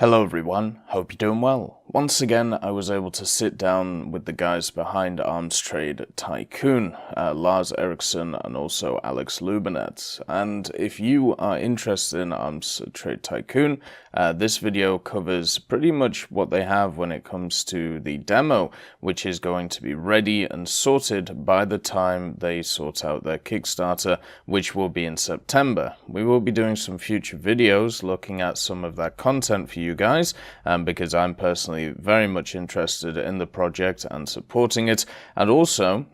Hello everyone, hope you're doing well. Once again, I was able to sit down with the guys behind Arms Trade Tycoon, Lars Eriksson and also Alex Lubinet. And if you are interested in Arms Trade Tycoon, this video covers pretty much what they have when it comes to the demo, which is going to be ready and sorted by the time they sort out their Kickstarter, which will be in September. We will be doing some future videos looking at some of that content for you guys, because I'm personally very much interested in the project and supporting it, and also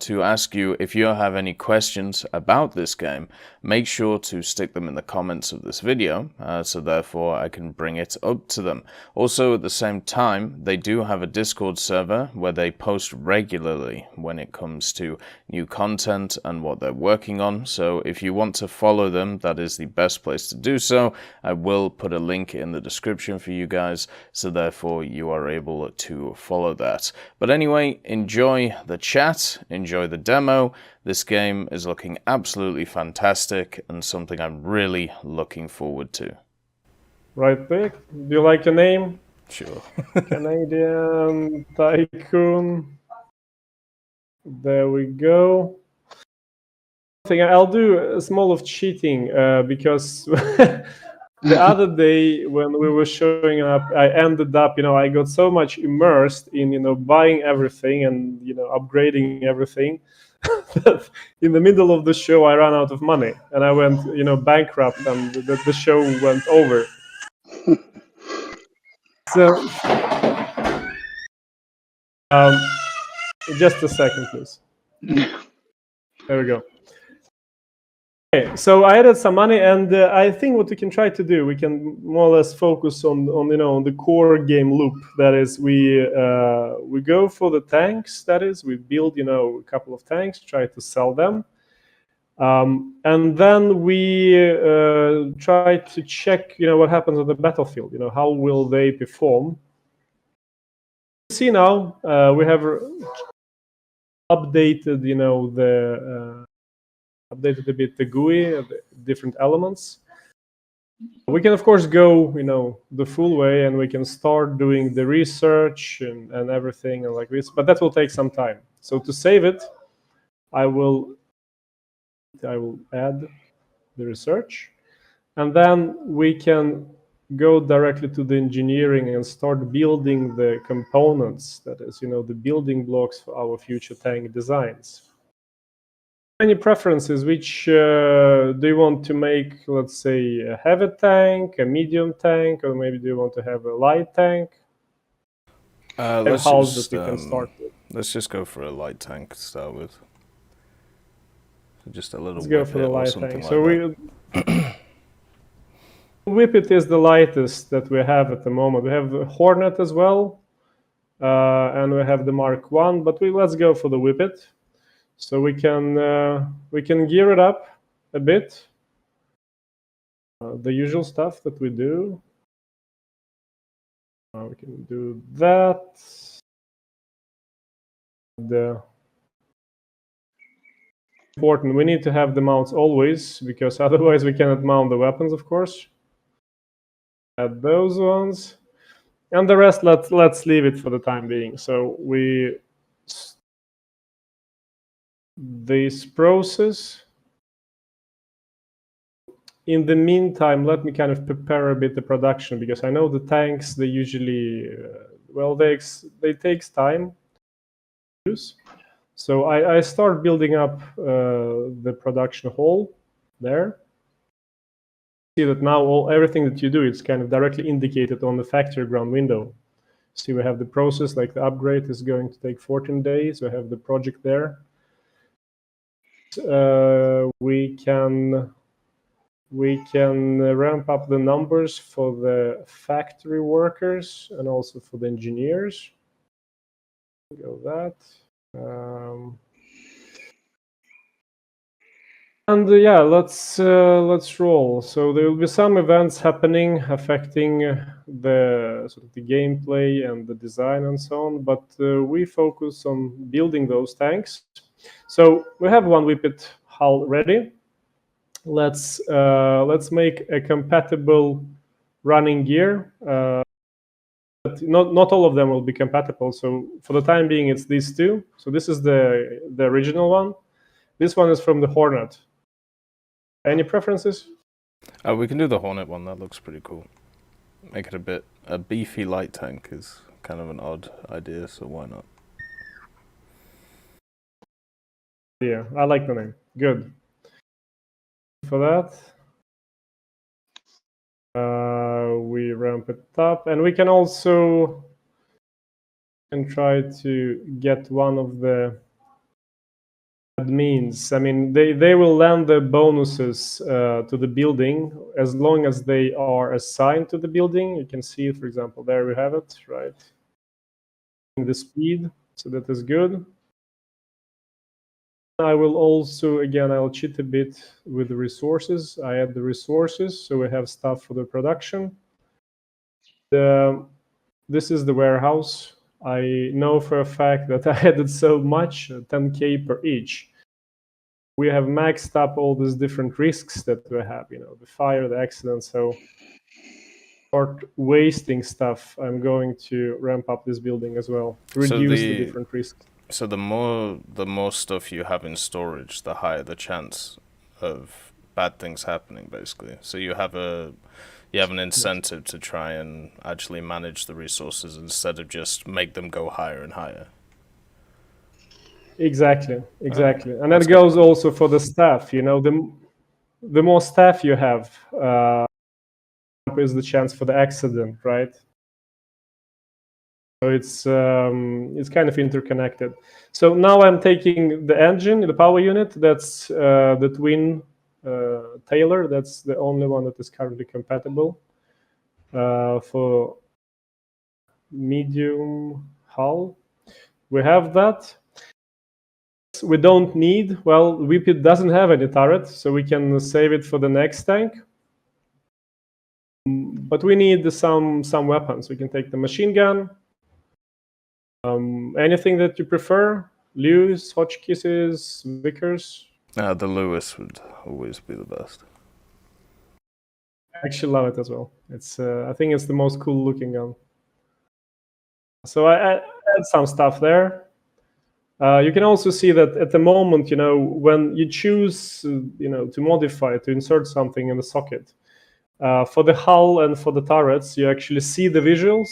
to ask you if you have any questions about this game. Make sure to stick them in the comments of this video, so therefore I can bring it up to them. Also, at the same time, they do have a Discord server where they post regularly when it comes to new content and what they're working on, so if you want to follow them, that is the best place to do so. I will put a link in the description for you guys, so therefore you are able to follow that. But anyway, enjoy the chat, enjoy the demo. This game is looking absolutely fantastic and something I'm really looking forward to. Right click. Do you like your name? Sure. Canadian Tycoon. There we go. I think I'll do a small of cheating because the other day when we were showing up, I ended up, I got so much immersed in, buying everything and, upgrading everything that in the middle of the show, I ran out of money and I went, bankrupt and the show went over. So, just a second, please. There we go. Okay, so I added some money, and I think what we can try to do, we can more or less focus on the core game loop. That is, we go for the tanks. That is, we build a couple of tanks, try to sell them, and then we try to check what happens on the battlefield. How will they perform? See now we have updated updated a bit the GUI, the different elements. We can of course go the full way, and we can start doing the research and everything and like this, but that will take some time. So to save it, I will add the research, and then we can go directly to the engineering and start building the components, that is the building blocks for our future tank designs. Any preferences? Which do you want to make? Let's say a heavy tank, a medium tank, or maybe do you want to have a light tank? Let's just go for a light tank to start with. Just a little. Let's go for the light tank. So Whippet is the lightest that we have at the moment. We have the Hornet as well, and we have the Mark 1, but let's go for the Whippet. So we can gear it up a bit, the usual stuff that we do. We can do that. Important, we need to have the mounts always, because otherwise we cannot mount the weapons, of course. Add those ones, and the rest let's leave it for the time being. So this process. In the meantime, let me kind of prepare a bit the production, because I know the tanks, they usually they takes time to use. So I start building up the production hall there. See that now everything that you do, it's kind of directly indicated on the factory ground window. See, we have the process, like the upgrade is going to take 14 days. We have the project there. We can ramp up the numbers for the factory workers and also for the engineers. Go that. And yeah, let's roll. So there will be some events happening affecting the sort of the gameplay and the design and so on, but we focus on building those tanks. So we have one Whippet hull ready. Let's make a compatible running gear. But not all of them will be compatible. So for the time being, it's these two. So this is the original one. This one is from the Hornet. Any preferences? We can do the Hornet one. That looks pretty cool. Make it a beefy light tank is kind of an odd idea, so why not? Yeah, I like the name. Good. For that, we ramp it up, and we can also try to get one of the admins. I mean, they will land the bonuses to the building as long as they are assigned to the building. You can see, for example, there we have it, right? The speed, so that is good. I will also, again, I'll cheat a bit with the resources. I add the resources, so we have stuff for the production. This is the warehouse. I know for a fact that I added so much, 10K per each. We have maxed up all these different risks that we have, the fire, the accident. So start wasting stuff. I'm going to ramp up this building as well, reduce the different risks. So the more stuff you have in storage, the higher the chance of bad things happening, basically. So you have an incentive to try and actually manage the resources instead of just make them go higher and higher. Exactly. And that goes also for the staff. The more staff you have, is the chance for the accident, right? So it's kind of interconnected. So now I'm taking the engine, the power unit. That's the twin Taylor. That's the only one that is currently compatible for medium hull. We have that. We don't need. Well, Whippet doesn't have any turret, so we can save it for the next tank. But we need some weapons. We can take the machine gun. Anything that you prefer? Lewis, Hotchkisses, Vickers? The Lewis would always be the best. I actually love it as well. It's I think it's the most cool looking gun. So I add some stuff there. You can also see that at the moment, when you choose, to modify, to insert something in the socket, for the hull and for the turrets, you actually see the visuals.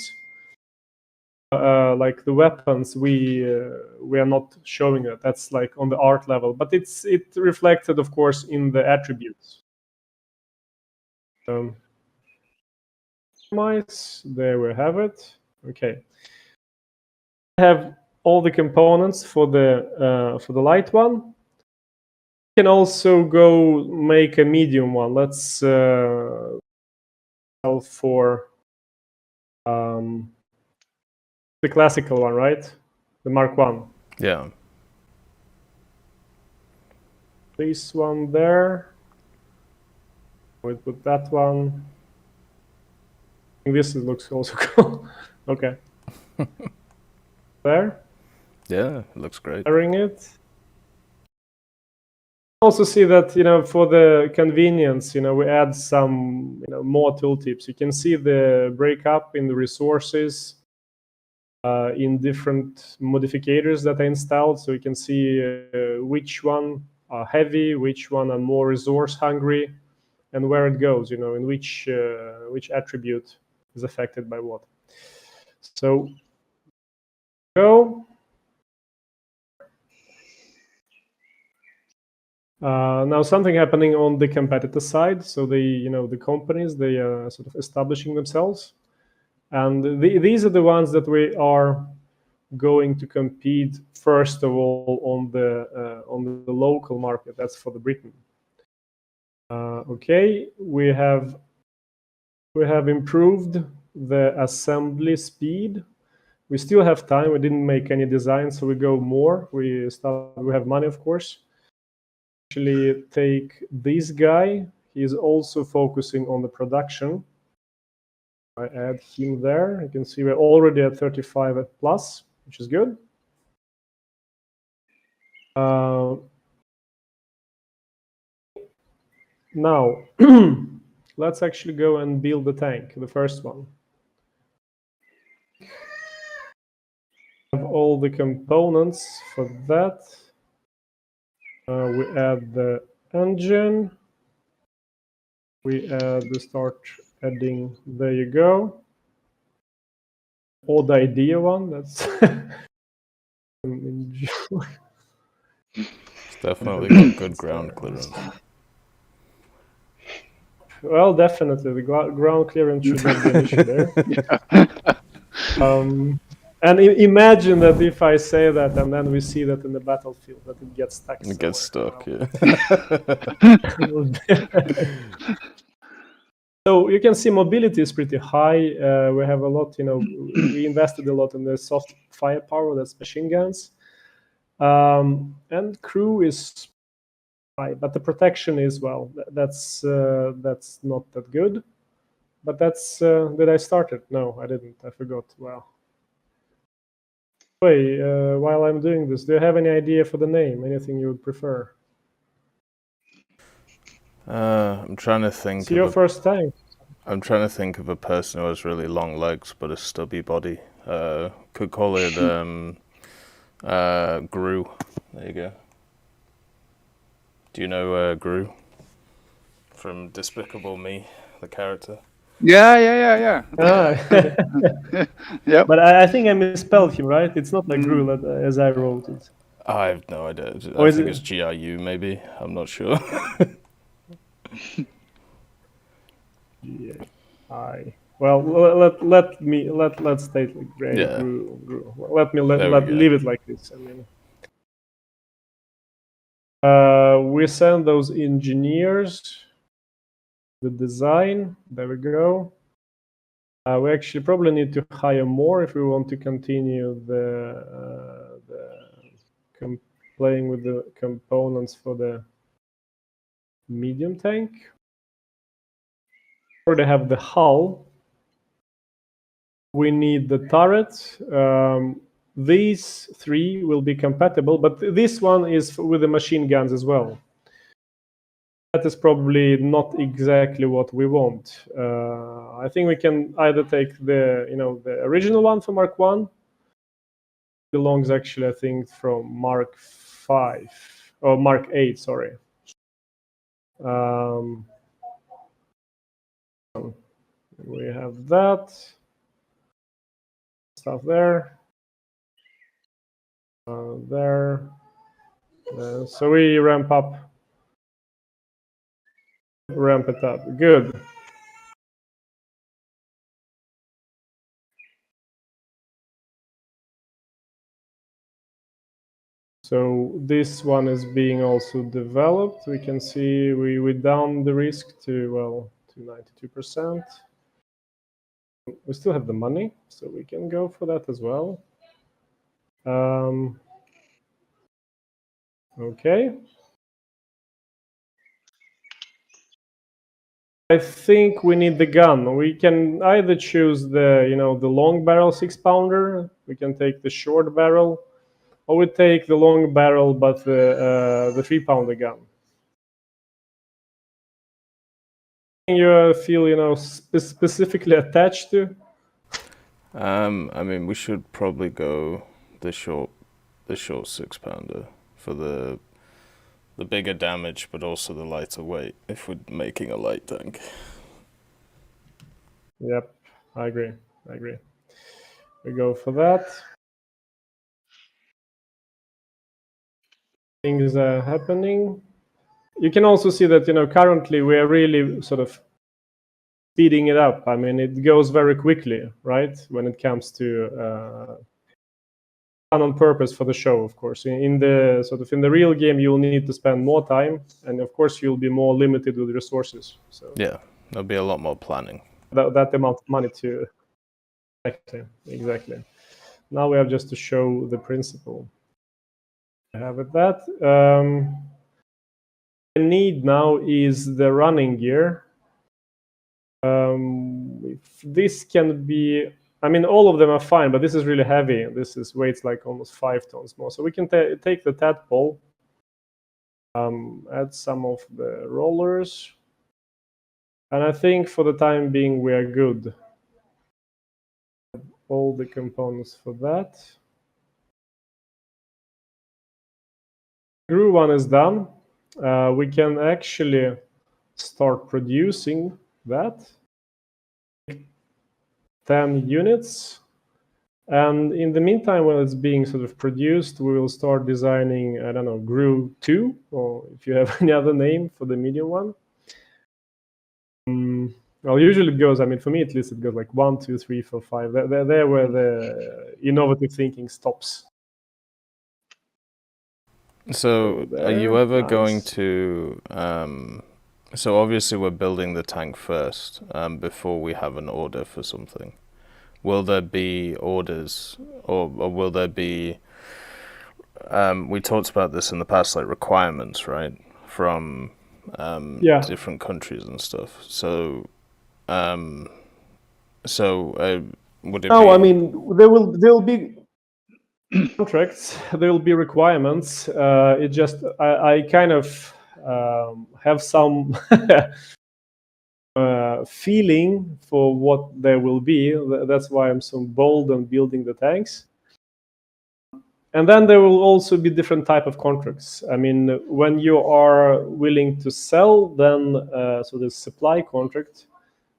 Like the weapons, we are not showing it. That's like on the art level, but it reflected, of course, in the attributes. There we have it. Okay, I have all the components for the light one. You can also go make a medium one. Let's sell for the classical one, right? The Mark 1. Yeah. This one there. We'll put that one. I think this looks also cool. Okay. There. Yeah, it looks great. Airing it. Also see that, for the convenience, we add some, more tooltips. You can see the breakup in the resources. In different modifiers that I installed, so you can see which one are heavy, which one are more resource hungry, and where it goes. In which attribute is affected by what. So go. Now something happening on the competitor side. So the companies, they are sort of establishing themselves. And these are the ones that we are going to compete first of all on the local market. That's for the Britain. Okay, we have improved the assembly speed. We still have time. We didn't make any design, so we go more. We have money, of course. Actually, take this guy. He's also focusing on the production. I add him there. You can see we're already at 35 plus, which is good. Now, let's actually go and build the tank, the first one. Have all the components for that. We add the engine. We add the start adding. There you go. Or the idea one. That's enjoy. It's definitely got good ground clearance. Well, definitely the ground clearance should not be an issue there. And imagine that if I say that and then we see that in the battlefield that it gets stuck. It gets stuck, yeah. So you can see mobility is pretty high. We have a lot, we invested a lot in the soft firepower, that's machine guns. And crew is high, but the protection is, well, that's not that good. But that's, did I start it? No, I didn't. I forgot. Wow. Wait, while I'm doing this, do you have any idea for the name? Anything you would prefer? I'm trying to think. It's your first time. I'm trying to think of a person who has really long legs but a stubby body. Could call it Gru. There you go. Do you know Gru from Despicable Me, the character? Yeah. Yep. But I think I misspelled him, right? It's not like Gru as I wrote it. I have no idea. Or I think it's GIU maybe. I'm not sure. GI. Well, let's state like Gray. Yeah. Gru. Let me go. leave it like this. I mean, we send those engineers the design. There we go. We actually probably need to hire more if we want to continue playing with the components for the medium tank. Or they have the hull. We need the turret. These three will be compatible, but this one is with the machine guns as well. That is probably not exactly what we want. I think we can either take the original one from Mark 1. Belongs actually, I think, from Mark 5 or Mark 8. Sorry. We have that stuff there. There. So we ramp it up. Good. So this one is being also developed. We can see we down the risk to 92%. We still have the money, so we can go for that as well. Okay. I think we need the gun. We can either choose the long barrel 6-pounder. We can take the short barrel, or we take the long barrel but the 3-pounder gun. You feel specifically attached to? I mean, we should probably go the short 6-pounder for the bigger damage, but also the lighter weight if we're making a light tank. Yep, I agree. We go for that. Things are happening. You can also see that currently we are really sort of speeding it up. I mean, it goes very quickly, right? When it comes to on purpose for the show, of course. In the real game, you'll need to spend more time, and of course, you'll be more limited with resources. So yeah, there'll be a lot more planning. That amount of money to exactly. Now we have just to show the principle. I have it that. The need now is the running gear. If this can be, I mean, all of them are fine, but this is really heavy. This weighs like almost 5 tons more. So we can take the tadpole, add some of the rollers. And I think for the time being, we are good. All the components for that. Crew one is done. We can actually start producing that. 10 units. And in the meantime, while it's being sort of produced, we will start designing, I don't know, GRU 2, or if you have any other name for the medium one. Well, usually it goes, I mean, for me at least, it goes like 1, 2, 3, 4, 5. There where the innovative thinking stops. So, there, are you ever nice. going to... so obviously we're building the tank first, before we have an order for something. Will there be orders, or will there be... we talked about this in the past, like requirements, right? From different countries and stuff. So, would it be... I mean, there will be contracts, there will be requirements. It just, I kind of have some feeling for what there will be. That's why I'm so bold on building the tanks. And then there will also be different type of contracts. I mean, when you are willing to sell, then so the supply contract,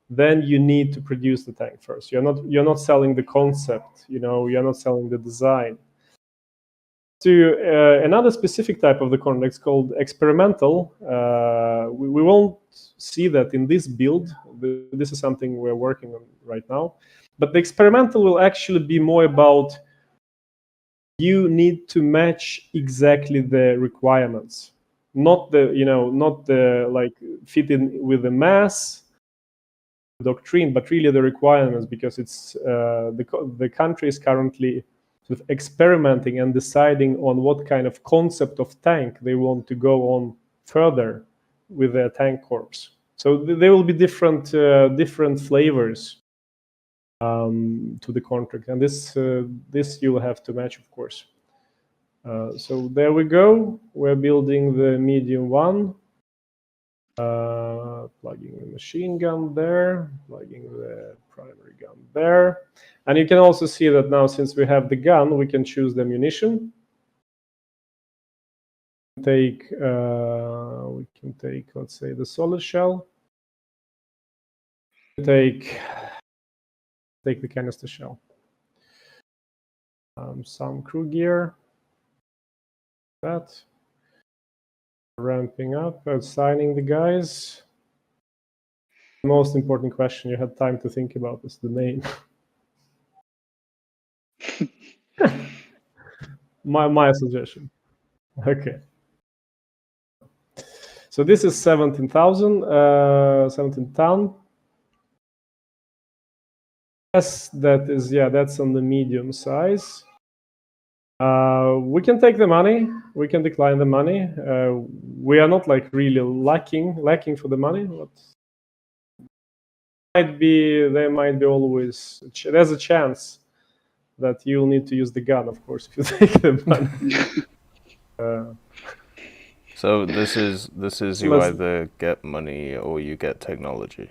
then you need to produce the tank first. You're not selling the concept, you're not selling the design. To another specific type of the contracts called experimental. We won't see that in this build. This is something we're working on right now. But the experimental will actually be more about you need to match exactly the requirements, not the like fit in with the mass doctrine, but really the requirements, because it's the country is currently sort of experimenting and deciding on what kind of concept of tank they want to go on further with their tank corps. So there will be different flavors to the contract, and this you will have to match, of course. So there we go. We're building the medium one. Plugging the machine gun there, plugging the primary gun there. And you can also see that now, since we have the gun, we can choose the ammunition. We can take, let's say, the solid shell. Take the canister shell. Some crew gear. That. Ramping up, assigning the guys. The most important question you had time to think about is the name. my suggestion. Okay. So this is 17,000, 17 ton. Yes, that's on the medium size. We can take the money. We can decline the money. We are not like really lacking for the money. But there might be always, there's a chance that you'll need to use the gun, of course, if you take the money. So this is you either get money or you get technology.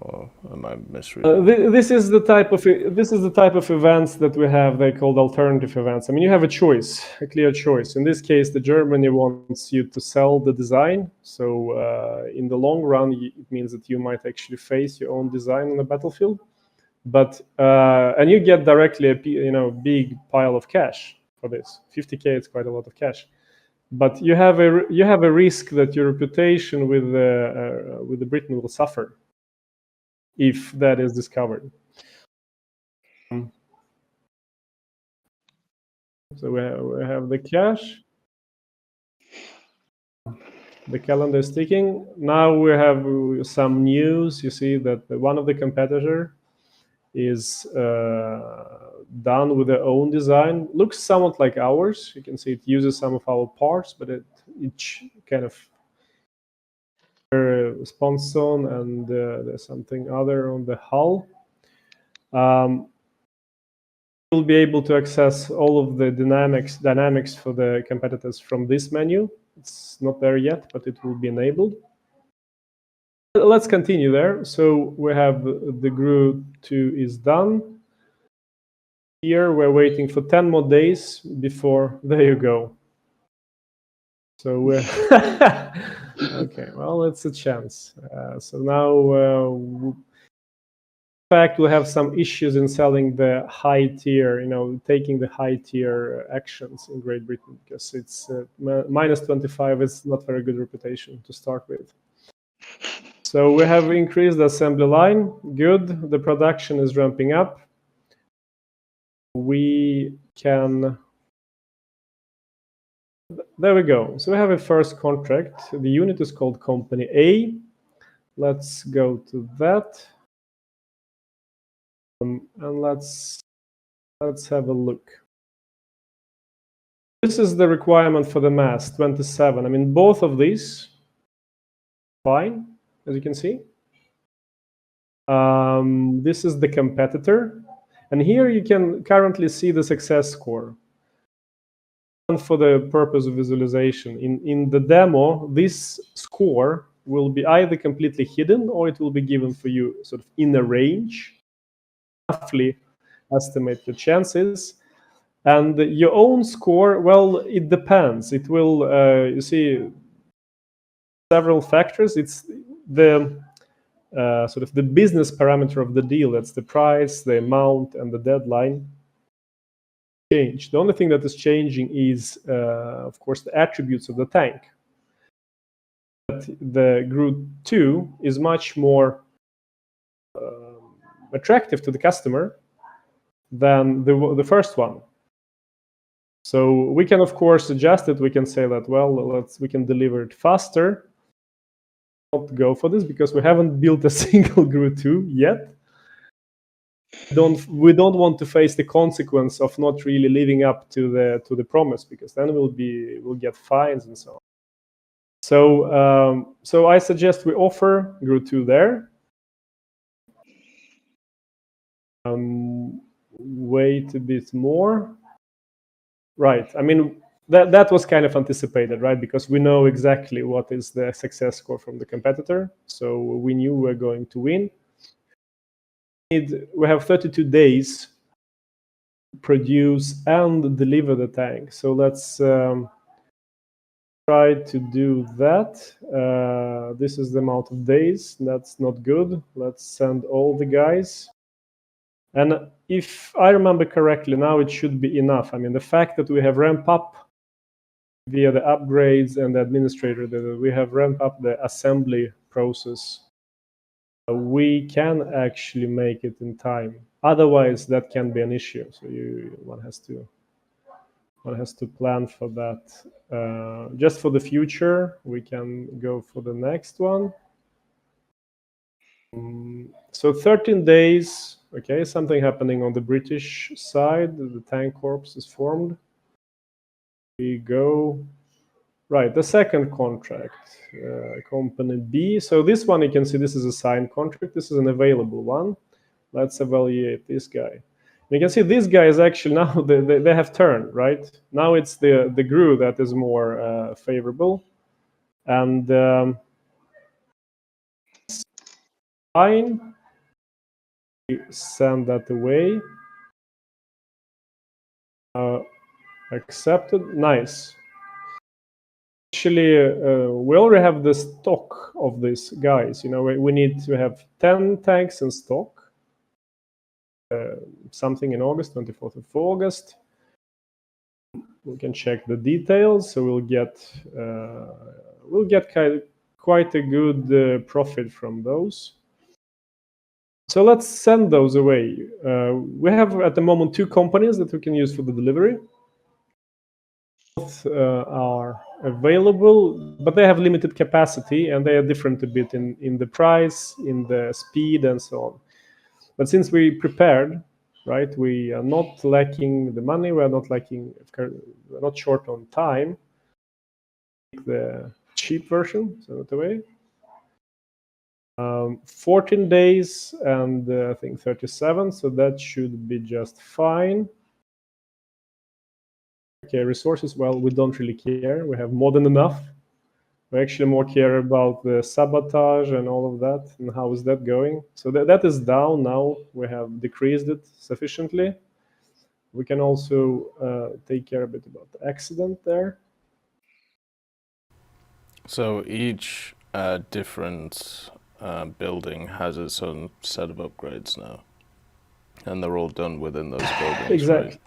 Or am I misreading? This is the type of events that we have. They're called alternative events. I mean, you have a choice, a clear choice. In this case, Germany wants you to sell the design. So in the long run, it means that you might actually face your own design on the battlefield. But and you get directly a big pile of cash for this. 50K is quite a lot of cash. But you have a risk that your reputation with the Britain will suffer if that is discovered. So we have the cash. The calendar is ticking. Now we have some news. You see that one of the competitor is done with their own design. Looks somewhat like ours. You can see it uses some of our parts, but each kind of response zone, and there's something other on the hull. You'll be able to access all of the dynamics for the competitors from this menu. It's not there yet, but it will be enabled. let's continue there. So we have the GRU 2 is done. Here we're waiting for 10 more days before, there you go. So we're, okay, well, it's a chance. So now, in fact, we have some issues in selling the high tier, taking the high tier actions in Great Britain, because it's minus 25 is not very good reputation to start with. So we have increased the assembly line. Good. The production is ramping up. We can. There we go. So we have a first contract. The unit is called Company A. Let's go to that. And let's have a look. This is the requirement for the mass, 27. I mean, both of these, fine, as you can see. This is the competitor. And here you can currently see the success score. And for the purpose of visualization, in the demo, this score will be either completely hidden or it will be given for you sort of in a range. Roughly estimate your chances. And your own score, well, it depends. It will, you see, several factors. It's the sort of the business parameter of the deal. That's the price, the amount, and the deadline. Change. The only thing that is changing is, of course, the attributes of the tank. But the GRU 2 is much more attractive to the customer than the first one. So we can, of course, adjust it. We can say that, well, we can deliver it faster. Not go for this because we haven't built a single GRU 2 yet. We don't want to face the consequence of not really living up to the promise, because then we'll get fines and so on. So I suggest we offer GRU 2 there. Wait a bit more. Right. I mean, that was kind of anticipated, right? Because we know exactly what is the success score from the competitor. So we knew we were going to win. We have 32 days to produce and deliver the tank. So let's try to do that. This is the amount of days. That's not good. Let's send all the guys. And if I remember correctly, now it should be enough. I mean, the fact that we have ramped up via the upgrades and the administrator, that we have ramped up the assembly process, we can actually make it in time. Otherwise, that can be an issue. So one has to plan for that. Just for the future, we can go for the next one. So 13 days. Okay, something happening on the British side. The tank corps is formed. We go. Right, the second contract, Company B. So this one, you can see this is a signed contract. This is an available one. Let's evaluate this guy. You can see this guy is actually now, they have turned, right? Now it's the GRU that is more favorable. And fine. Send that away. Accepted. Nice. Actually, we already have the stock of these guys. We need to have 10 tanks in stock. Something in August, 24th of August. We can check the details. So we'll get quite a good profit from those. So let's send those away. We have at the moment 2 companies that we can use for the delivery. Both are available, but they have limited capacity and they are different a bit in the price, in the speed, and so on. But since we prepared, right, we are not lacking the money, we're not short on time. The cheap version, send it away. 14 days and I think 37, so that should be just fine. Okay, resources, well, we don't really care. We have more than enough. We actually more care about the sabotage and all of that, and how is that going. So that is down now. We have decreased it sufficiently. We can also take care a bit about the accident there. So each different building has its own set of upgrades now, and they're all done within those buildings, Exactly. right?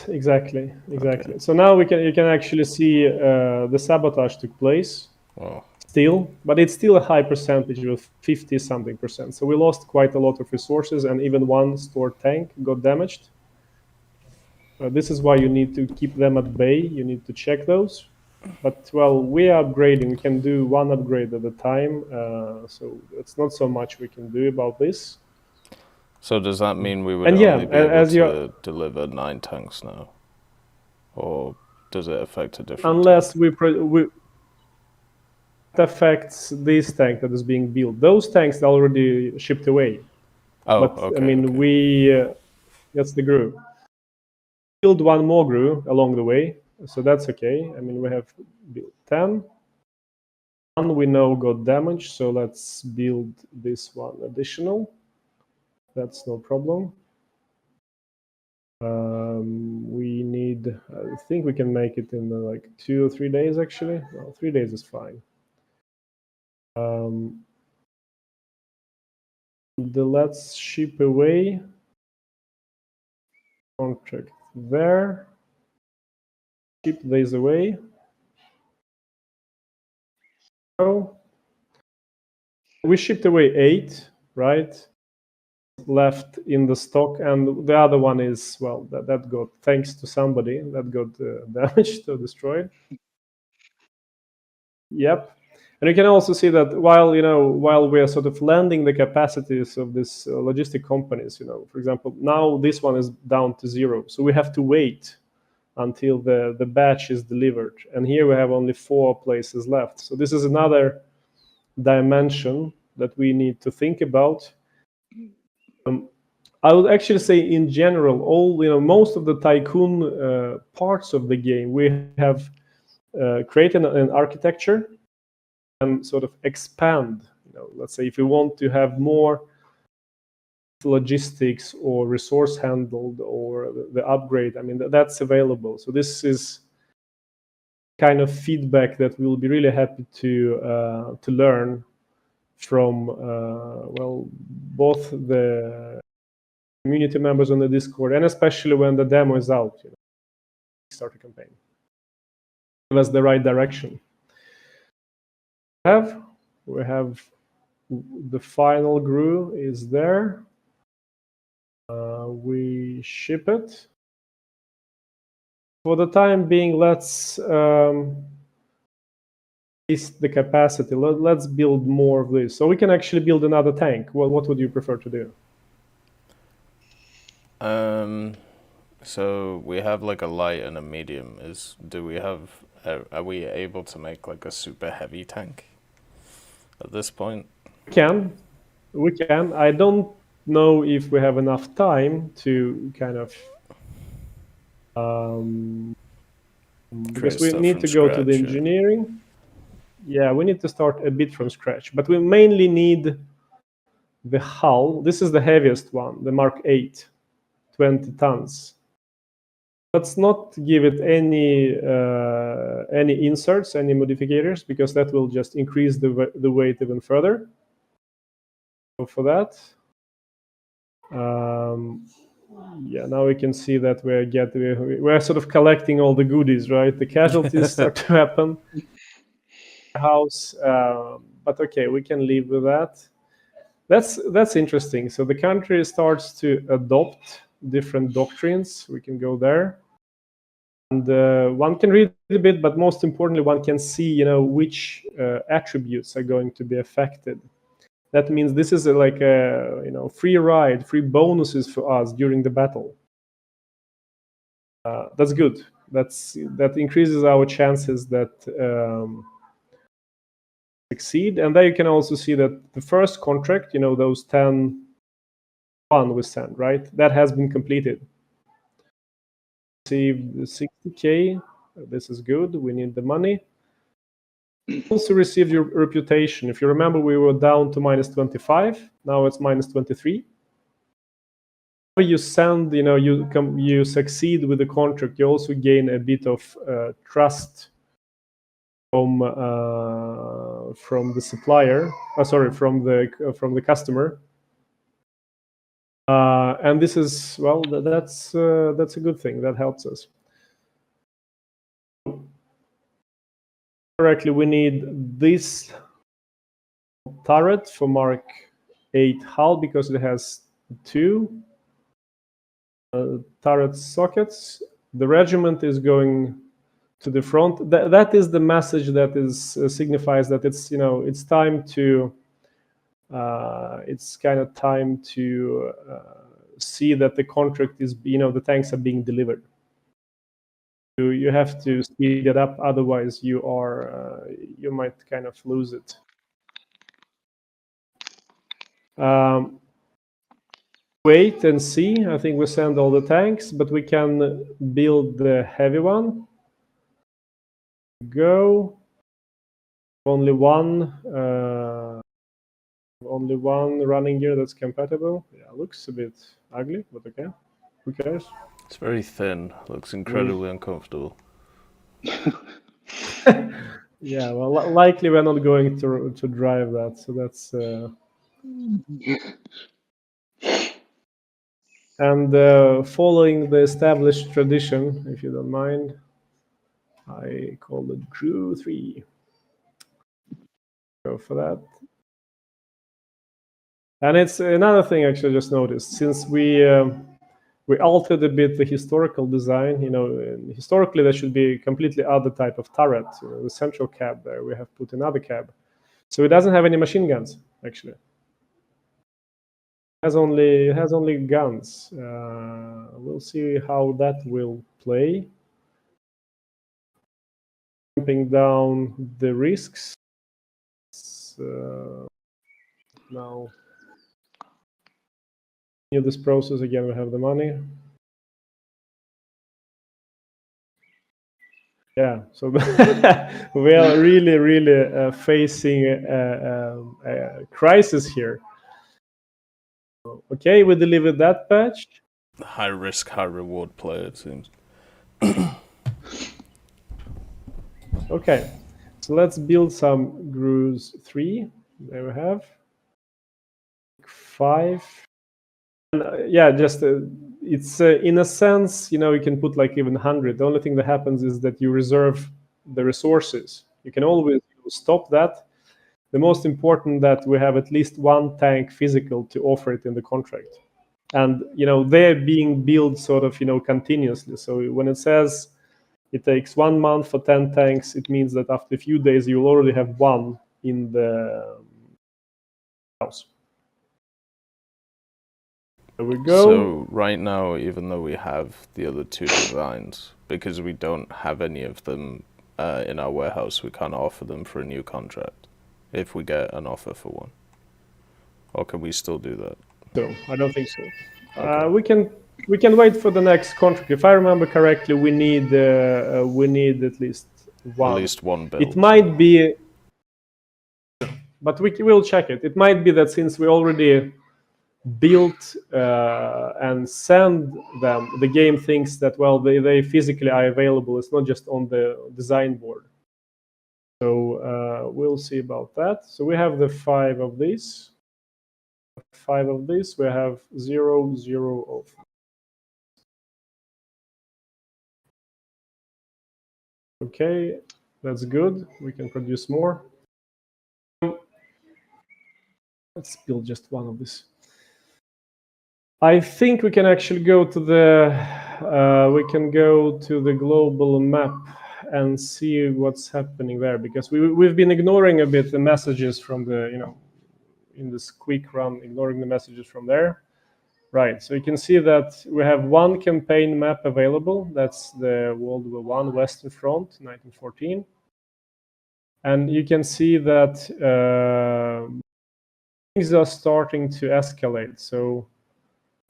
Exactly. Okay. So now you can actually see the sabotage took place. Well, Still, but it's still a high percentage of 50 something percent. So we lost quite a lot of resources, and even one stored tank got damaged. This is why you need to keep them at bay. You need to check those. But well, we are upgrading. We can do one upgrade at a time. So it's not so much we can do about this. so does that mean we would And yeah, only be able as you to deliver 9 tanks now? Or does it affect a different unless tank? we affects this tank that is being built. Those tanks are already shipped away. Oh, But okay. I mean, Okay. that's the GRU. Build one more GRU along the way, so that's okay. I mean, we have built 10. One we know got damaged, so let's build this one additional. That's no problem. We need, I think we can make it in like 2 or 3 days actually. Well, 3 days is fine. Let's ship away contract there. Ship these away. So we shipped away 8, right? Left in the stock, and the other one is, well, that got, thanks to somebody, that got damaged or destroyed. Yep. And you can also see that while we are sort of landing the capacities of these logistic companies, for example, now this one is down to 0, so we have to wait until the batch is delivered, and here we have only 4 places left. So this is another dimension that we need to think about. I would actually say, in general, most of the Tycoon parts of the game, we have created an architecture and sort of expand. Let's say if we want to have more logistics or resource handled or the upgrade, I mean that's available. So this is kind of feedback that we'll be really happy to learn from both the community members on the Discord, and especially when the demo is out, Kickstarter campaign. Give us the right direction. We have the final GRU is there. We ship it. For the time being, let's increase the capacity. Let's build more of this. So we can actually build another tank. Well, what would you prefer to do? So we have like a light and a medium. Are we able to make like a super heavy tank at this point? We can. I don't know if we have enough time to kind of because we need to go to the engineering. Yeah, we need to start a bit from scratch, but we mainly need the hull. This is the heaviest one, the Mark 8, 20 tons. Let's not give it any inserts, any modifiers, because that will just increase the weight even further. So for that, yeah, now we can see that we're sort of collecting all the goodies, right? The casualties start to happen. House, but okay, we can live with that. That's interesting. So the country starts to adopt different doctrines. We can go there, and one can read a bit, but most importantly, one can see, which attributes are going to be affected. That means this is like a free ride, free bonuses for us during the battle. That's good. That increases our chances that succeed. And there you can also see that the first contract, those 10 we sent, right? That has been completed. Received 60K. This is good. We need the money. Also received your reputation. If you remember, we were down to -25. Now it's -23. You send, you succeed with the contract. You also gain a bit of trust from the supplier. Sorry, from the customer. And this is, well, that's a good thing. That helps us. Correctly, we need this turret for Mark 8 hull because it has 2 turret sockets. The regiment is going to the front. That is the message that is signifies that it's it's time to it's kind of time to see that the contract is the tanks are being delivered. You have to speed it up, otherwise you might kind of lose it. Wait and see. I think we send all the tanks, but we can build the heavy one. Go. Only one running gear that's compatible. Yeah, looks a bit ugly, but okay. Who cares? It's very thin. Looks incredibly uncomfortable. Yeah, well, likely we're not going to drive that, so that's. And following the established tradition, if you don't mind, I call it Crew 3. Go for that. And it's another thing actually I just noticed, since we altered a bit the historical design. Historically there should be a completely other type of turret. The central cab there, we have put another cab, so it doesn't have any machine guns actually. It has only guns. We'll see how that will play. Jumping down the risks. Now, in this process again, we have the money. Yeah, so we are really facing a crisis here. Okay, we delivered that patch. High risk, high reward player, it seems. Okay, so let's build some Grooves 3. There we have 5. And, yeah, just it's in a sense, you can put like even 100. The only thing that happens is that you reserve the resources. You can always stop that. The most important that we have at least one tank physical to offer it in the contract. And they're being built sort of continuously. So when it says it takes 1 month for 10 tanks, it means that after a few days you'll already have one in the house. There we go. So right now, even though we have the other 2 designs, because we don't have any of them in our warehouse, we can't offer them for a new contract if we get an offer for one. Or can we still do that? No, I don't think so. Okay. We can wait for the next contract. If I remember correctly, we need at least one. At least one build. It might be, but will check it. It might be that since we already built and send them, the game thinks that, well, they physically are available. It's not just on the design board. So we'll see about that. So we have the 5 of these. 5 of these. We have 0, 0 of. Okay, that's good. We can produce more. Let's build just one of these. I think we can actually go to the global map and see what's happening there, because we've been ignoring a bit the messages from the in this quick run, ignoring the messages from there. Right, so you can see that we have one campaign map available. That's the World War I Western Front, 1914. And you can see that things are starting to escalate. So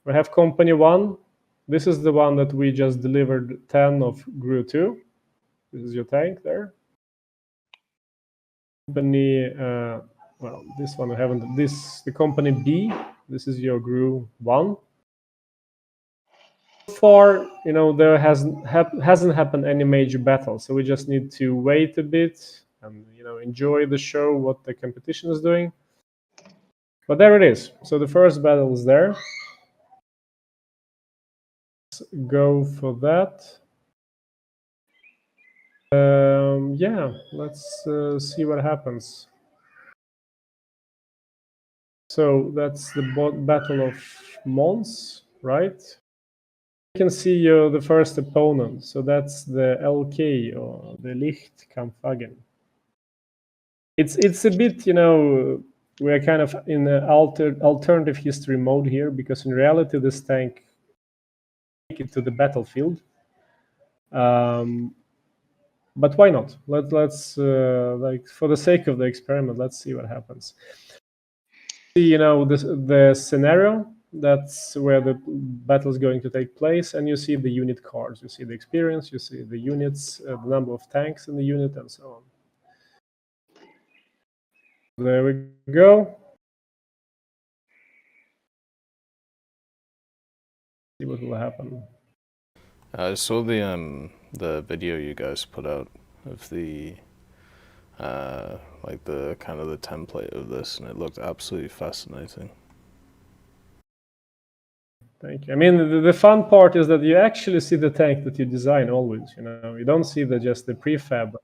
we have Company 1. This is the one that we just delivered 10 of GRU 2. This is your tank there. company, well, this one I haven't, the company B, this is your GRU 1. So far, there hasn't happened any major battle, so we just need to wait a bit and, enjoy the show, what the competition is doing. But there it is. So the first battle is there. Let's go for that. Yeah, let's see what happens. So that's the Battle of Mons, right? You can see the first opponent. So that's the LK, or the Lichtkampfwagen. It's a bit, we're kind of in an alternative history mode here, because in reality this tank make it to the battlefield. But why not? Let's like, for the sake of the experiment, let's see what happens. See, the scenario, that's where the battle is going to take place, and you see the unit cards, you see the experience, you see the units, the number of tanks in the unit, and so on. There we go. See what will happen. I saw the video you guys put out of the like the kind of the template of this, and it looked absolutely fascinating. Thank you. I mean, the fun part is that you actually see the tank that you design always. You don't see just the prefab.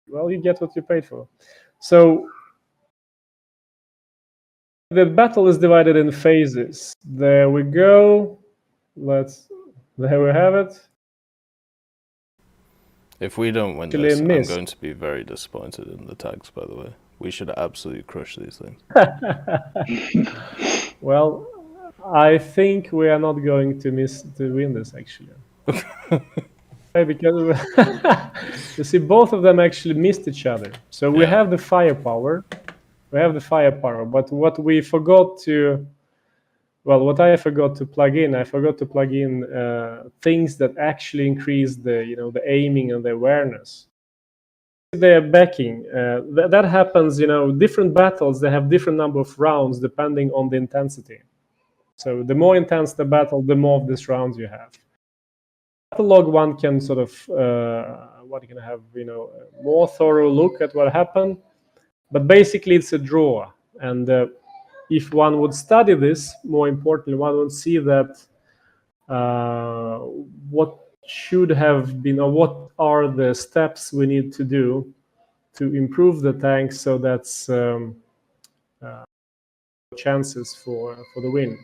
Well, you get what you paid for. So the battle is divided in phases. There we go. There we have it. If we don't win this, I'm going to be very disappointed in the tags, by the way. We should absolutely crush these things. Well, I think we are not going to win this, actually. Because you see, both of them actually missed each other. So we have the firepower. But what we forgot to, well, what I forgot to plug in, things that actually increase the, the aiming and the awareness. They're backing. That happens, different battles, they have different number of rounds depending on the intensity. So the more intense the battle, the more of these rounds you have. Log one can sort of, what can have, a more thorough look at what happened. But basically, it's a draw. And if one would study this, more importantly, one would see that what should have been, or what are the steps we need to do to improve the tank, so that's chances for the win.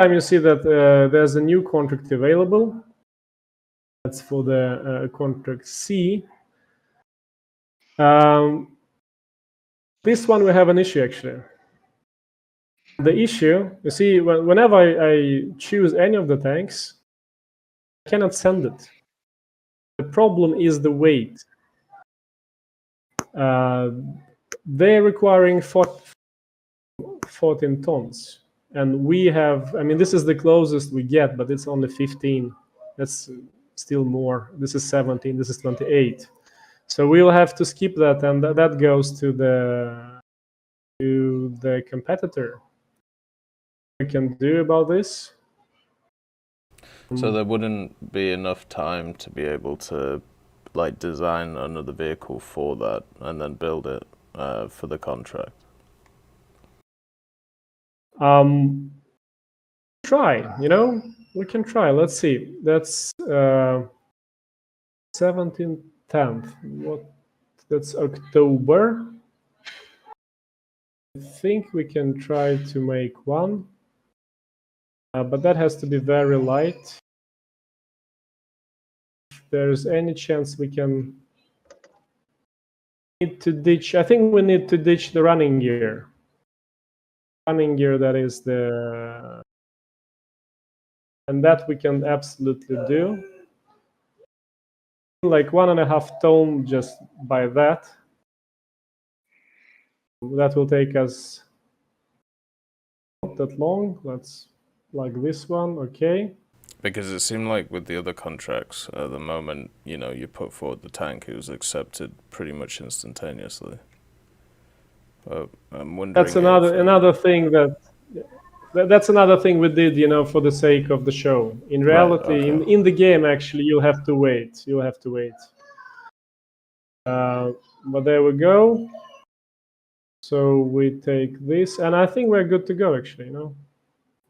Time you see that there's a new contract available. That's for the contract C. This one we have an issue, actually. The issue, you see, whenever I choose any of the tanks, I cannot send it. The problem is the weight. They're requiring 14 tons. And we have, I mean, this is the closest we get, but it's only 15. That's still more. This is 17, this is 28. So we'll have to skip that, and that goes to the competitor. What we can do about this? So there wouldn't be enough time to be able to like design another vehicle for that and then build it for the contract? Try, we can try. Let's see. That's 17th, 10th. That's October. I think we can try to make one, but that has to be very light. If there's any chance we can need to ditch, I think we need to ditch the running gear. Running gear, that is the, and that we can absolutely do. Like 1.5 ton just by that. That will take us not that long. Let's like this one, okay. Because it seemed like with the other contracts, at the moment, you know, you put forward the tank, it was accepted pretty much instantaneously. But I'm wondering. That's another thing that's another thing we did, you know, for the sake of the show. In reality, okay. in the game, actually, you'll have to wait. You'll have to wait. But there we go. So we take this, and I think we're good to go, actually, you know.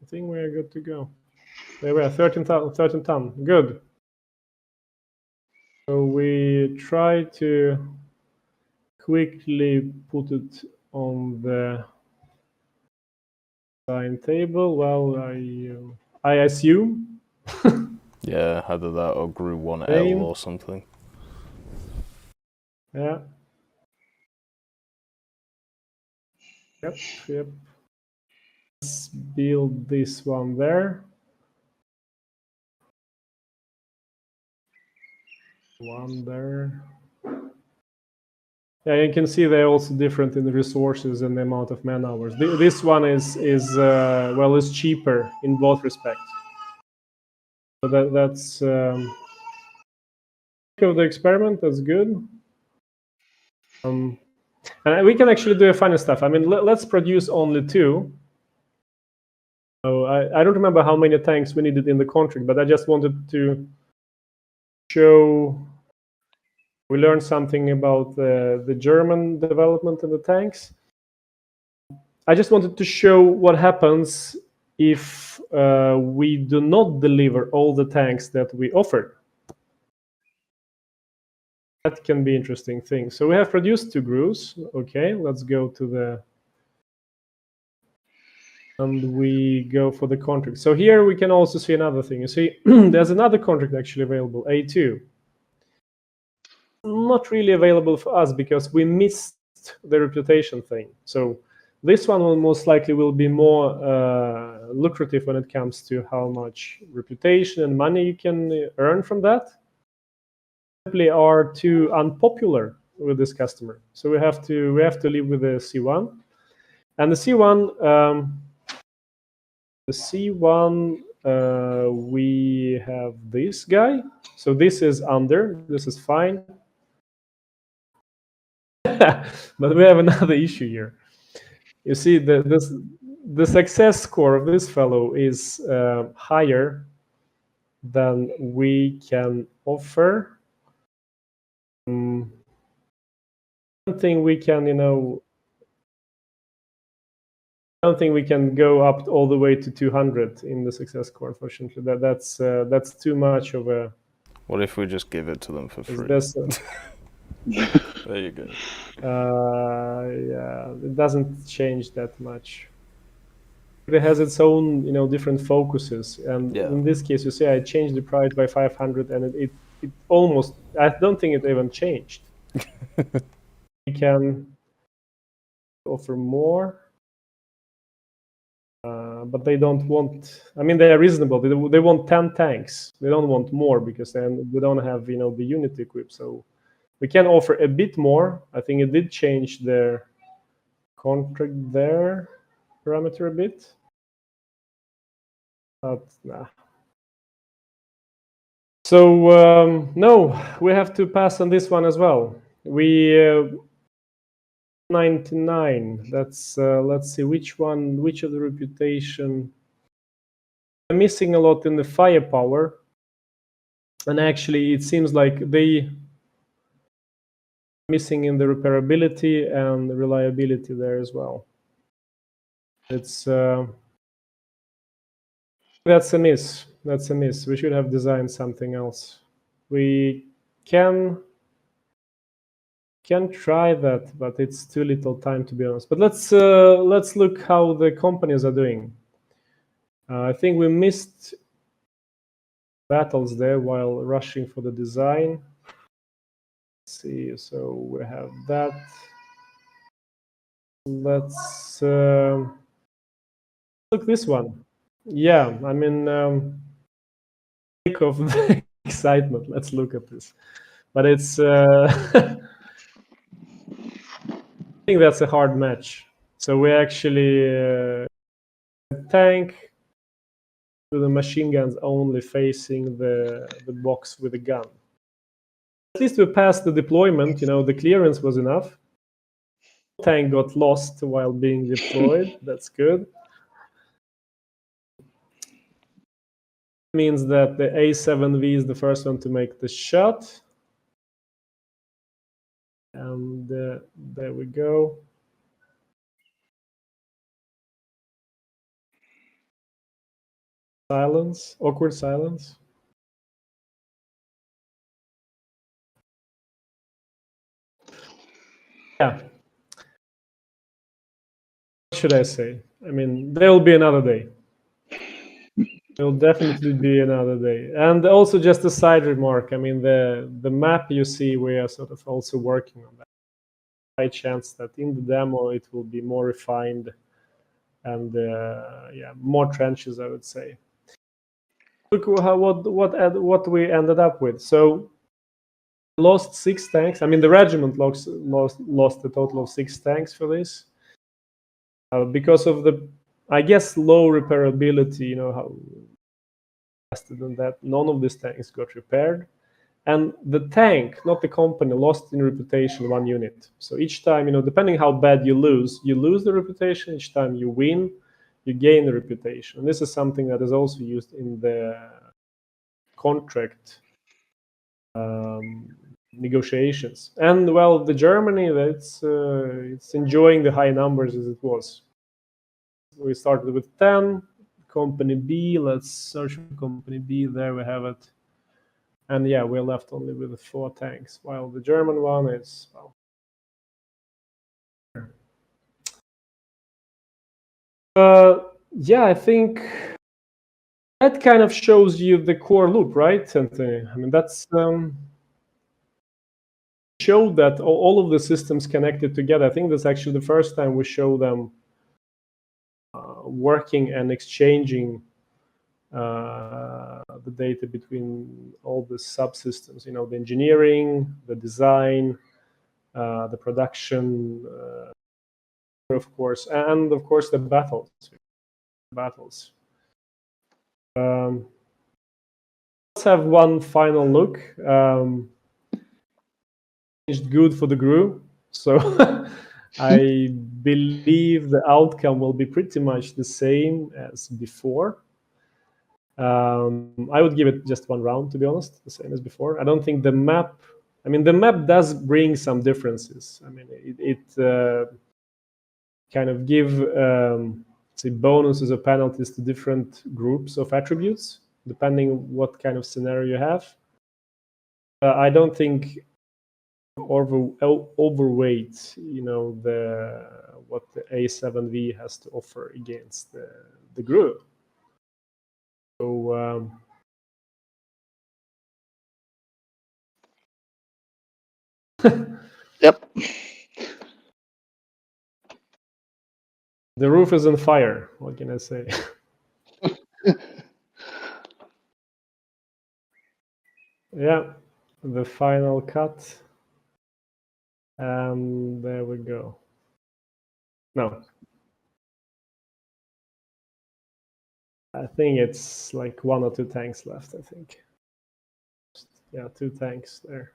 I think we're good to go. There we are, 13 ton. Good. So we try to quickly put it on the design table. Well, I assume. Yeah, either that or grew 1L Same. or something. Yeah. Yep. Let's build this one there. One there. Yeah, you can see they're also different in the resources and the amount of man hours. This one is cheaper in both respects. So that's of the experiment. That's good. And we can actually do a funny stuff. I mean, let's produce only 2. So I don't remember how many tanks we needed in the contract, but I just wanted to show. We learned something about the German development in the tanks. I just wanted to show what happens if we do not deliver all the tanks that we offered. That can be interesting thing. So we have produced 2 grooves. Okay, let's go to the... And we go for the contract. So here we can also see another thing. You see, there's another contract actually available, A2. Not really available for us because we missed the reputation thing. So this one will most likely will be more lucrative when it comes to how much reputation and money you can earn from that. Simply are too unpopular with this customer, so we have to live with the C1, and the C1. We have this guy. So this is under. This is fine. But we have another issue here. You see, the success score of this fellow is higher than we can offer. I don't think we can, I don't think we can go up all the way to 200 in the success score. Unfortunately, that's too much of a. What if we just give it to them for free? There you go. Yeah, it doesn't change that much. It has its own, different focuses, and in this case, you see, I changed the price by 500, and it almost. I don't think it even changed. We can offer more, but they don't want. I mean, they are reasonable. They want 10 tanks. They don't want more because then we don't have, the unit equipped. So we can offer a bit more. I think it did change their contract there parameter a bit. But nah. So no, we have to pass on this one as well. We 99. That's let's see which of the reputation. I'm missing a lot in the firepower, and actually it seems like they missing in the repairability and reliability there as well. It's that's a miss. That's a miss. We should have designed something else. We can try that, but it's too little time, to be honest. But let's look how the companies are doing. I think we missed battles there while rushing for the design. Let's see, so we have that. Let's look this one. Yeah, I mean, sake of the excitement, let's look at this. But it's I think that's a hard match. So we actually tank with the machine guns only facing the box with the gun. At least we passed the deployment. The clearance was enough. Tank got lost while being deployed. That's good. Means that the A7V is the first one to make the shot. And there we go. Silence, awkward silence. Yeah. What should I say? I mean, there will be another day. There will definitely be another day. And also just a side remark, I mean, the map you see, we are sort of also working on that. High chance that in the demo it will be more refined and yeah, more trenches, I would say. Look what we ended up with. So lost 6 tanks. I mean, the regiment lost a total of 6 tanks for this because of the, I guess, low repairability. How faster than that, none of these tanks got repaired, and the tank, not the company, lost in reputation 1 unit. So each time, depending how bad you lose the reputation. Each time you win, you gain the reputation. And this is something that is also used in the contract negotiations. And well, the Germany, it's enjoying the high numbers as it was. We started with 10. Company B, let's search for company B. There we have it. And yeah, we're left only with 4 tanks, while the German one is, well, yeah, I think that kind of shows you the core loop, right, Anthony? I mean, that's showed that all of the systems connected together. I think that's actually the first time we show them working and exchanging the data between all the subsystems. The engineering, the design, the production, of course, and of course the battles. Let's have one final look. It's good for the GRU, so I believe the outcome will be pretty much the same as before. I would give it just 1 round, to be honest, the same as before. I don't think the map, I mean, the map does bring some differences. I mean, it kind of give say bonuses or penalties to different groups of attributes, depending what kind of scenario you have. I don't think overweight, what the A7V has to offer against the GRU. So Yep. The roof is on fire. What can I say? Yeah, the final cut. And there we go. No. I think it's like 1 or 2 tanks left, I think. Yeah, 2 tanks there.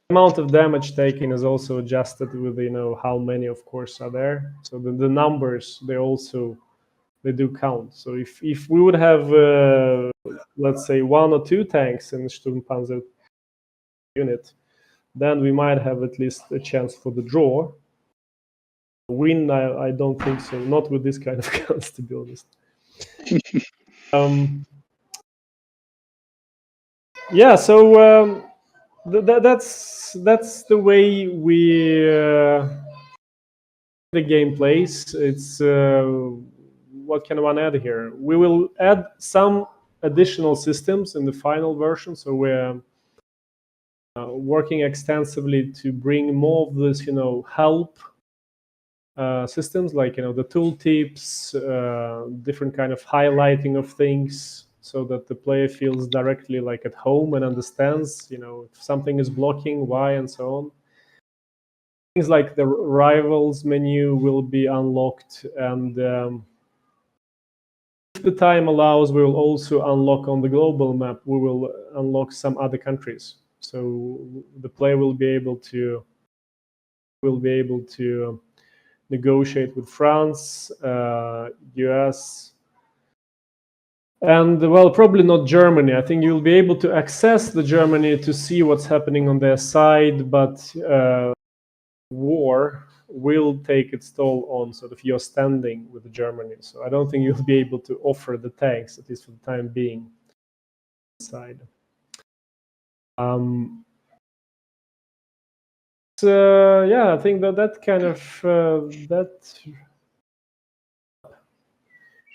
The amount of damage taken is also adjusted with, how many, of course, are there. So the numbers, they do count. So if we would have, let's say, 1 or 2 tanks in Sturmpanzer unit, then we might have at least a chance for the draw. Win, I don't think so. Not with this kind of guns, to be honest. Yeah, so that's the way the game plays. It's what can one add here? We will add some additional systems in the final version. So we're working extensively to bring more of this, help systems, like the tooltips, different kind of highlighting of things, so that the player feels directly like at home and understands, if something is blocking, why, and so on. Things like the rivals menu will be unlocked, and the time allows, we will also unlock on the global map. We will unlock some other countries, so the player will be able to negotiate with France, US, and well, probably not Germany. I think you'll be able to access the Germany to see what's happening on their side, but war will take its toll on sort of your standing with Germany. So I don't think you'll be able to offer the tanks, at least for the time being. Side. Yeah, I think that kind of that.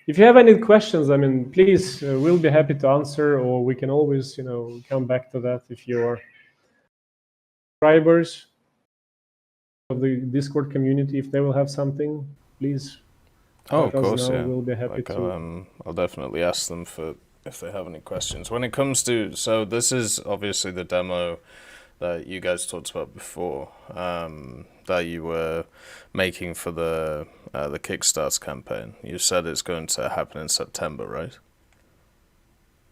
If you have any questions, I mean, please, we'll be happy to answer, or we can always, come back to that if you're subscribers of the Discord community. If they will have something, please. Of course, yeah. We'll be happy to. I'll definitely ask them if they have any questions. When it comes to, so this is obviously the demo that you guys talked about before, that you were making for the Kickstarter campaign. You said it's going to happen in September, right?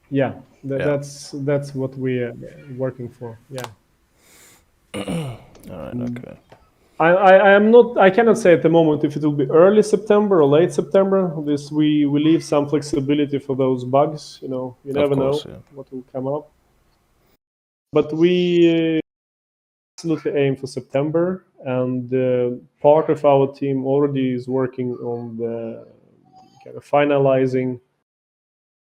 Yeah, that's what we're working for. Yeah. All right. Okay. I cannot say at the moment if it will be early September or late September. We leave some flexibility for those bugs. You never know what will come up. But we absolutely aim for September, and part of our team already is working on the kind of finalizing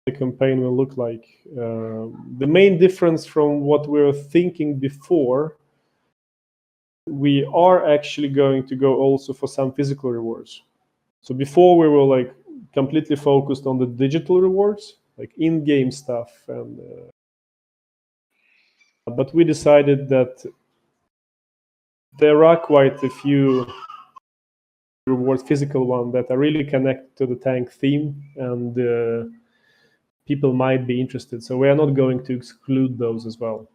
the campaign will look like. The main difference from what we were thinking before, we are actually going to go also for some physical rewards. So before we were like completely focused on the digital rewards, like in-game stuff, and but we decided that there are quite a few rewards, physical ones, that are really connected to the tank theme, and people might be interested. So we are not going to exclude those as well.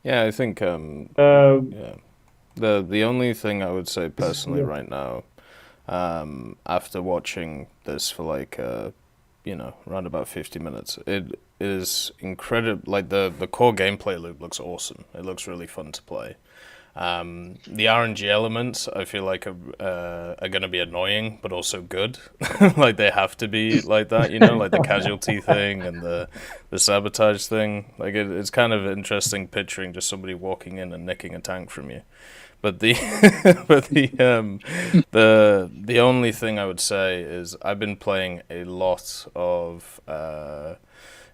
Yeah, I think the only thing I would say personally right now, after watching this for like around about 50 minutes, it is incredible. Like the core gameplay loop looks awesome. It looks really fun to play. The RNG elements, I feel like are going to be annoying, but also good. Like they have to be like that, like the casualty thing and the sabotage thing. Like it's kind of interesting picturing just somebody walking in and nicking a tank from you. But the the only thing I would say is I've been playing a lot of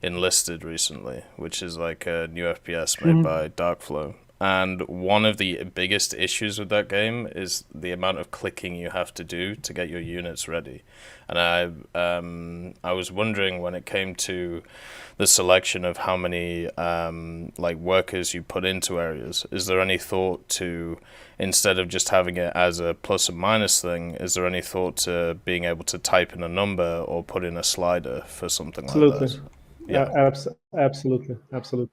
Enlisted recently, which is like a new FPS made by Darkflow. And one of the biggest issues with that game is the amount of clicking you have to do to get your units ready. And I was wondering, when it came to the selection of how many like workers you put into areas, is there any thought to, instead of just having it as a plus and minus thing, is there any thought to being able to type in a number or put in a slider for something like that? Yeah, absolutely. That's well,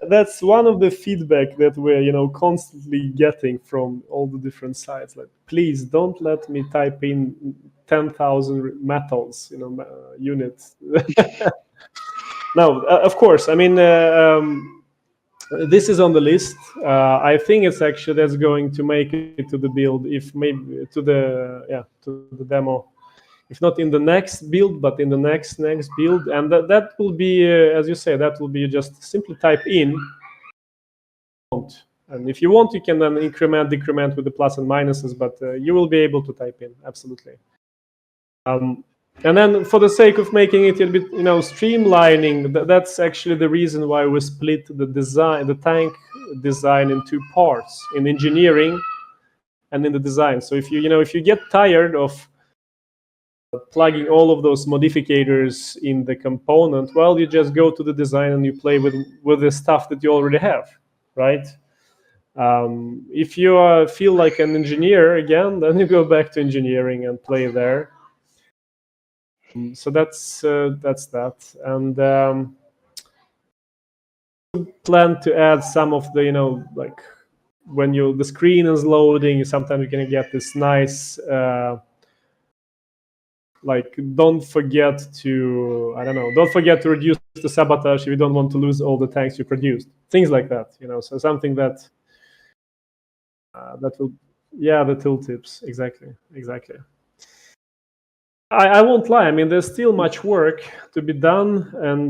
that's one of the feedback that we're constantly getting from all the different sites. Like, please don't let me type in 10,000 metals, units. No, of course. I mean, this is on the list. I think it's actually that's going to make it to the build, if maybe to the demo, if not in the next build, but in the next build. And that will be, as you say, that will be just simply type in. And if you want, you can then decrement with the plus and minuses, but you will be able to type in, absolutely. And then, for the sake of making it a bit, streamlining, that's actually the reason why we split the tank design in two parts, in engineering and in the design. So if you get tired of plugging all of those modifiers in the component, well, you just go to the design and you play with the stuff that you already have, right? If you feel like an engineer again, then you go back to engineering and play there. So that's that, and plan to add some of the like when the screen is loading, sometimes you can get this nice like don't forget to reduce the sabotage if you don't want to lose all the tanks you produced, things like that, so something that that will, yeah, the tooltips, exactly. I won't lie, I mean, there's still much work to be done, and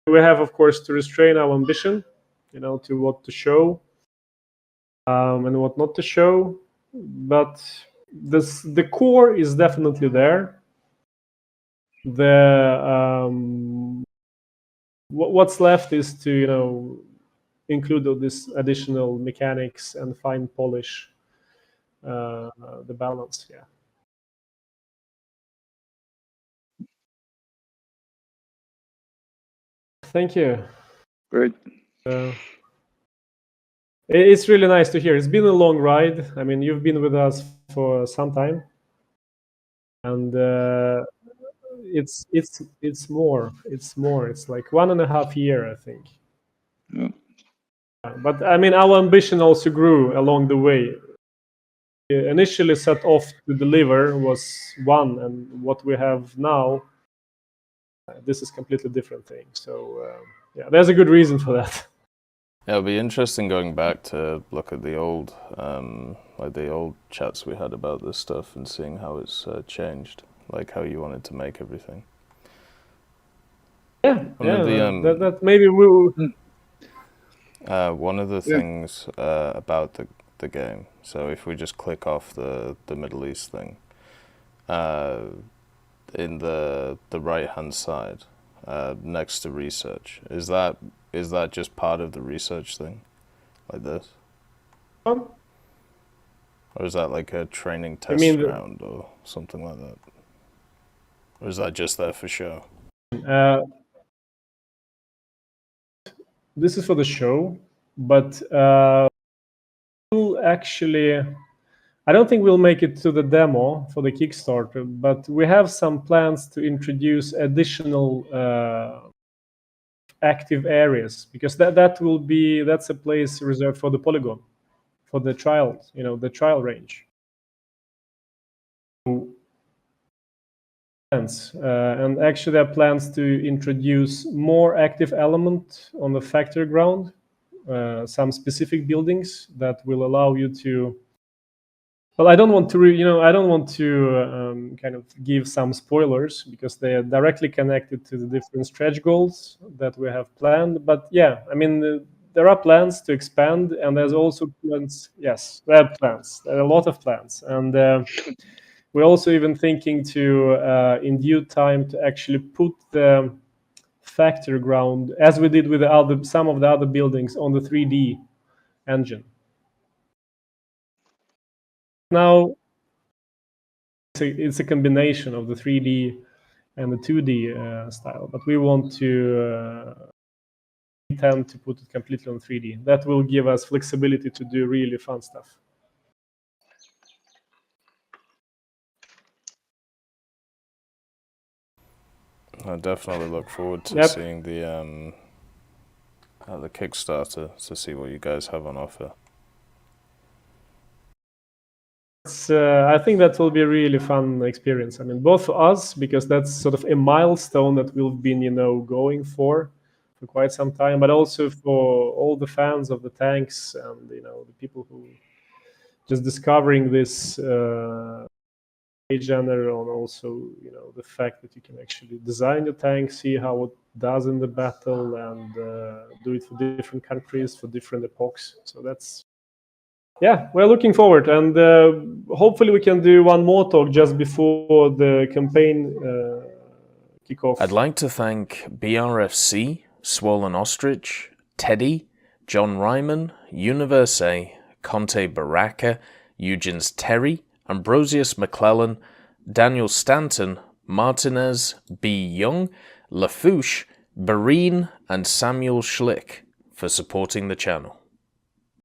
we have, of course, to restrain our ambition, to what to show and what not to show, but the core is definitely there. What's left is to include all this additional mechanics and fine polish the balance. Yeah. Thank you. Great. It's really nice to hear. It's been a long ride. I mean, you've been with us for some time, and it's more. It's like 1.5 years, I think. Yeah. But I mean, our ambition also grew along the way. We initially set off to deliver was one, and what we have now, this is completely different thing. So yeah, there's a good reason for that. Yeah, it'll be interesting going back to look at the old, like the old chats we had about this stuff and seeing how it's changed, like how you wanted to make everything. Yeah, that maybe we'll. One of the things about the game. So if we just click off the Middle East thing, in the right hand side, next to research, is that just part of the research thing, like this? Or is that like a training test ground or something like that? Or is that just there for show? This is for the show, but we'll actually, I don't think we'll make it to the demo for the Kickstarter, but we have some plans to introduce additional active areas, because that's a place reserved for the polygon, for the trials, the trial range. And actually there are plans to introduce more active element on the factory ground, some specific buildings that will allow you to, well, I don't want to kind of give some spoilers, because they are directly connected to the different stretch goals that we have planned. But yeah, I mean, there are plans to expand, and there's also plans. Yes, there are plans. There are a lot of plans, and we're also even thinking to, in due time, to actually put the factory ground, as we did with some of the other buildings, on the 3D engine. Now, it's a combination of the 3D and the 2D style, but we want to intend to put it completely on 3D. That will give us flexibility to do really fun stuff. I definitely look forward to seeing the Kickstarter, to see what you guys have on offer. I think that will be a really fun experience. I mean, both for us, because that's sort of a milestone that we've been, going for quite some time, but also for all the fans of the tanks and, the people who just discovering this genre, and also, the fact that you can actually design your tank, see how it does in the battle, and do it for different countries, for different epochs. So that's, yeah, we're looking forward, and hopefully we can do one more talk just before the campaign kickoff. I'd like to thank BRFC, Swollen Ostrich, Teddy, John Ryman, Universe, Conte Baraka, Eugens Terry, Ambrosius McClellan, Daniel Stanton, Martinez, B. Young, Lafouche, Barine, and Samuel Schlick for supporting the channel.